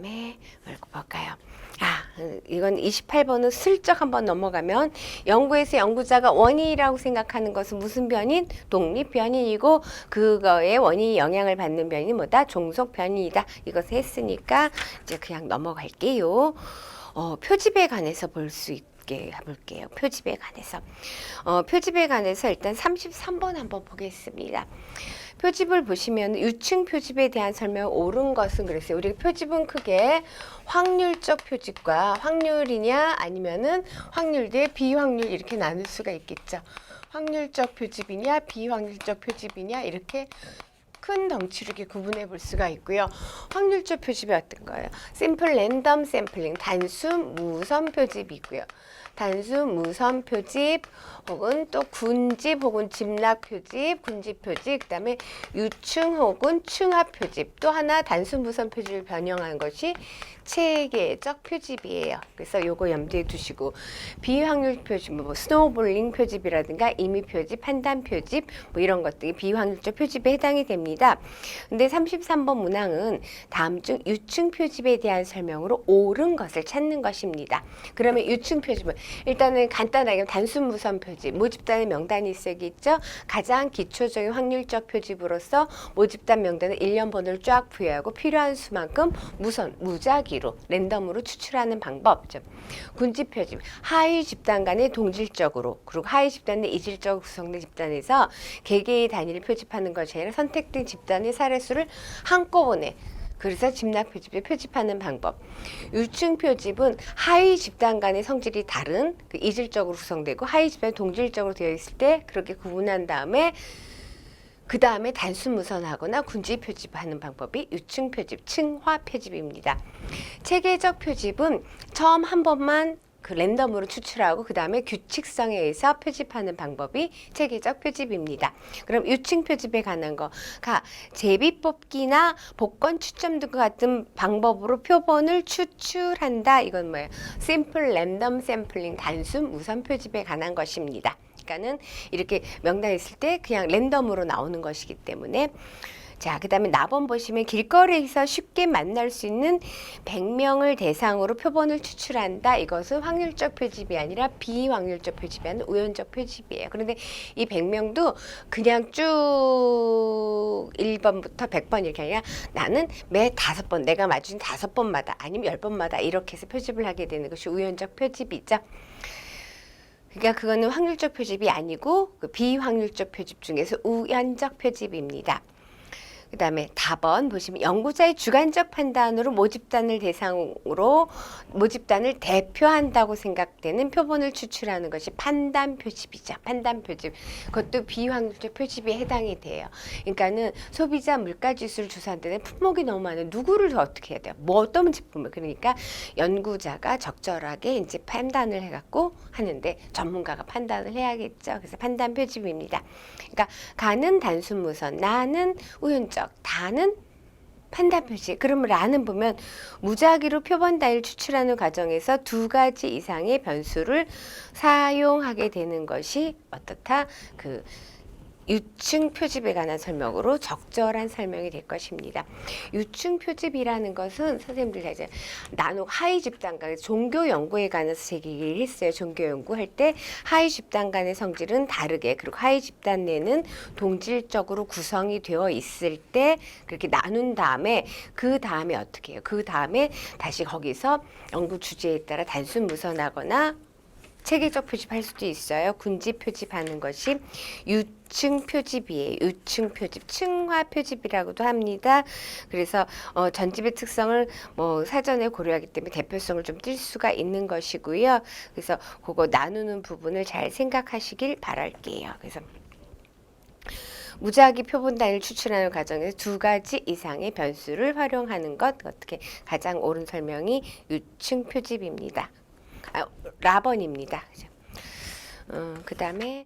다음에 볼까요? 이건 28번은 슬쩍 한번 넘어가면 연구에서 연구자가 원인이라고 생각하는 것은 무슨 변인? 독립 변인이고 그거에 원인이 영향을 받는 변인이 뭐다? 종속 변인이다. 이것을 했으니까 이제 그냥 넘어갈게요. 표집에 관해서 볼 수 있게 해볼게요. 표집에 관해서. 표집에 관해서 일단 33번 한번 보겠습니다. 표집을 보시면 유층 표집에 대한 설명 옳은 것은 그랬어요. 우리 표집은 크게 확률적 표집과 확률이냐 아니면은 확률 대 비확률 이렇게 나눌 수가 있겠죠. 확률적 표집이냐 비확률적 표집이냐 이렇게 큰 덩치로 이렇게 구분해 볼 수가 있고요. 확률적 표집이 어떤 거예요? 심플 랜덤 샘플링, 단순 무선 표집이고요. 단순 무선 표집 혹은 또 군집 혹은 집락 표집, 군집 표집, 그 다음에 유층 혹은 층합 표집. 또 하나 단순 무선 표집을 변형한 것이 체계적 표집이에요. 그래서 요거 염두에 두시고 비확률 표집, 뭐 스노우볼링 표집이라든가 임의 표집, 판단 표집 뭐 이런 것들이 비확률적 표집에 해당이 됩니다. 근데 33번 문항은 다음 중 유층 표집에 대한 설명으로 옳은 것을 찾는 것입니다. 그러면 유층 표집은 일단은 간단하게 단순 무선 표집, 모집단의 명단이 있어야겠죠. 가장 기초적인 확률적 표집으로서 모집단 명단에 일련 번호를 쫙 부여하고 필요한 수만큼 무작위로 랜덤으로 추출하는 방법이죠. 군집 표집, 하위 집단 간의 동질적으로 그리고 하위 집단 내 이질적으로 구성된 집단에서 개개의 단위를 표집하는 것이 아니라 선택된 집단의 사례수를 한꺼번에 그래서 집락 표집을 표집하는 방법. 유층 표집은 하위 집단 간의 성질이 다른 이질적으로 구성되고 하위 집단이 동질적으로 되어 있을 때 그렇게 구분한 다음에 그 다음에 단순 무선하거나 군집 표집하는 방법이 유층 표집, 층화 표집입니다. 체계적 표집은 처음 한 번만 랜덤으로 추출하고 그 다음에 규칙성에 의해서 표집하는 방법이 체계적 표집입니다. 그럼 유층 표집에 관한 거가 제비 뽑기나 복권 추첨 등과 같은 방법으로 표본을 추출한다. 이건 뭐예요? 심플 랜덤 샘플링, 단순 무선 표집에 관한 것입니다. 그러니까는 이렇게 명단에 있을 때 그냥 랜덤으로 나오는 것이기 때문에 자, 그 다음에 나번 보시면 길거리에서 쉽게 만날 수 있는 100명을 대상으로 표본을 추출한다. 이것은 확률적 표집이 아니라 비확률적 표집이 아니라 우연적 표집이에요. 그런데 이 100명도 그냥 쭉 1번부터 100번 이렇게 아니라 나는 매 5번, 내가 맞춘 5번마다 아니면 10번마다 이렇게 해서 표집을 하게 되는 것이 우연적 표집이죠. 그러니까 그거는 확률적 표집이 아니고 비확률적 표집 중에서 우연적 표집입니다. 그 다음에 답은 보시면 연구자의 주관적 판단으로 모집단을 대상으로 모집단을 대표한다고 생각되는 표본을 추출하는 것이 판단 표집이죠. 판단 표집. 그것도 비확률적 표집에 해당이 돼요. 그러니까는 소비자 물가 지수를 조사할 때는 품목이 너무 많아요. 누구를 더 어떻게 해야 돼요? 뭐 어떤 제품을. 그러니까 연구자가 적절하게 이제 판단을 해갖고 하는데 전문가가 판단을 해야겠죠. 그래서 판단 표집입니다. 그러니까 가는 단순 무선, 나는 우연적, 다는 판단 표시. 그러면 라는 보면 무작위로 표본 단위를 추출하는 과정에서 2가지 이상의 변수를 사용하게 되는 것이 어떻다? 유층 표집에 관한 설명으로 적절한 설명이 될 것입니다. 유층 표집이라는 것은 선생님들 이제 나누고 하위 집단 간 종교 연구에 관해서 얘기를 했어요. 종교 연구할 때 하위 집단 간의 성질은 다르게 그리고 하위 집단 내는 동질적으로 구성이 되어 있을 때 그렇게 나눈 다음에 그 다음에 어떻게 해요? 그 다음에 다시 거기서 연구 주제에 따라 단순 무선하거나 체계적 표집할 수도 있어요. 군집 표집하는 것이 유층 표집이에요. 유층 표집, 층화 표집이라고도 합니다. 그래서 전집의 특성을 사전에 고려하기 때문에 대표성을 좀 띌 수가 있는 것이고요. 그래서 그거 나누는 부분을 잘 생각하시길 바랄게요. 그래서 무작위 표본 단위를 추출하는 과정에서 2가지 이상의 변수를 활용하는 것 어떻게 가장 옳은 설명이 유층 표집입니다. 라번입니다. 그 다음에